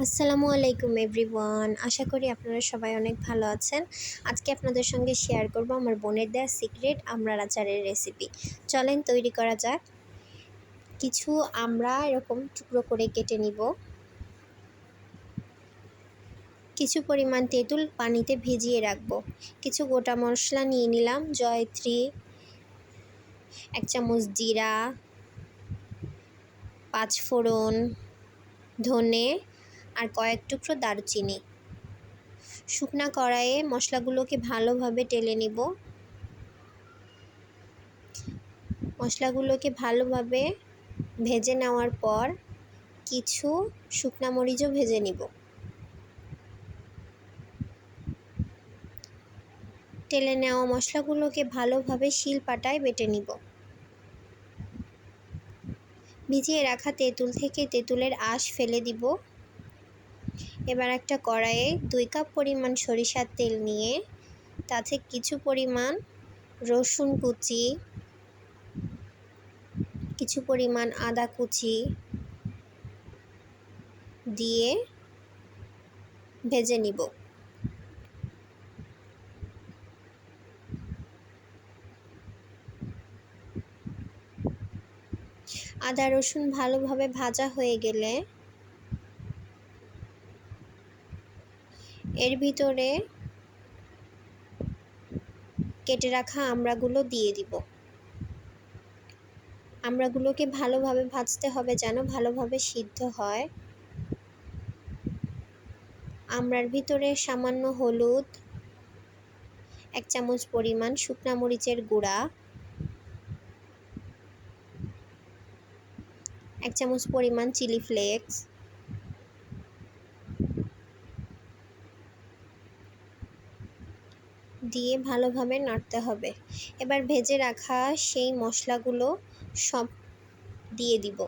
আসসালামু আলাইকুম এভরিওয়ান। আশা করি আপনারা সবাই অনেক ভালো আছেন। আজকে আপনাদের সঙ্গে শেয়ার করব আমার বোনের দেওয়া সিক্রেট আমড়ার আচারের রেসিপি। চলেন তৈরি করা যাক। কিছু আমড়া এরকম টুকরো করে কেটে নিব। কিছু পরিমাণ তেঁতুল পানিতে ভিজিয়ে রাখব। কিছু গোটা মশলা নিয়ে নিলাম, জয়ত্রী, 1 চামচ জিরা, 5 ফোড়ন, ধনে আর কয়েক টুকরো দারুচিনি। শুকনা কড়াইয়ে মশলাগুলোকে ভালোভাবে টেলে নিব। মশলাগুলোকে ভালোভাবে ভেজে নেওয়ার পর কিছু শুকনা মরিচও ভেজে নিব। টেলে নেওয়া মশলাগুলোকে ভালোভাবে শিলপাটায় বেটে নিব। ভিজিয়ে রাখা তেঁতুল থেকে তেঁতুলের আঁশ ফেলে দিব। এবার একটা কড়াইয়ে 2 কাপ পরিমাণ সরিষার তেল নিয়ে তাতে কিছু পরিমাণ রসুন কুচি, কিছু পরিমাণ আদা কুচি দিয়ে ভেজে নিব। আদা রসুন ভালোভাবে ভাজা হয়ে গেলে এর ভিতরে কেটে রাখা আমড়াগুলো দিয়ে দিব। আমড়াগুলোকে ভালোভাবে ভাজতে হবে যেন ভালোভাবে সিদ্ধ হয়। আমড়ার ভিতরে সামান্য হলুদ, 1 চামচ পরিমাণ শুকনা মরিচের গুঁড়া, 1 চামচ পরিমাণ চিলি ফ্লেক্স, দিয়ে ভালোভাবে নাড়তে হবে। এবার ভেজে রাখা সেই মশলাগুলো সব দিয়ে দিব।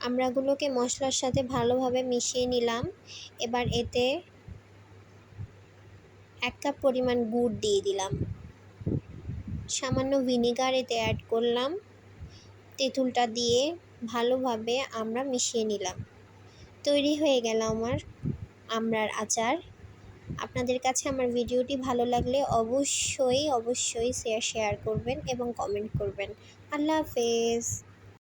আমড়াগুলোকে মশলার সাথে ভালোভাবে মিশিয়ে নিলাম। এবার এতে 1 কাপ পরিমাণ গুড় দিয়ে দিলাম। সামান্য ভিনেগার এতে অ্যাড করলাম। তেঁতুলটা দিয়ে ভালোভাবে আমরা মিশিয়ে নিলাম। তৈরি হয়ে গেল আমার আমড়ার আচার। আপনাদের কাছে আমার ভিডিওটি ভালো লাগলে অবশ্যই শেয়ার করবেন এবং কমেন্ট করবেন। আল্লাহ হাফেজ।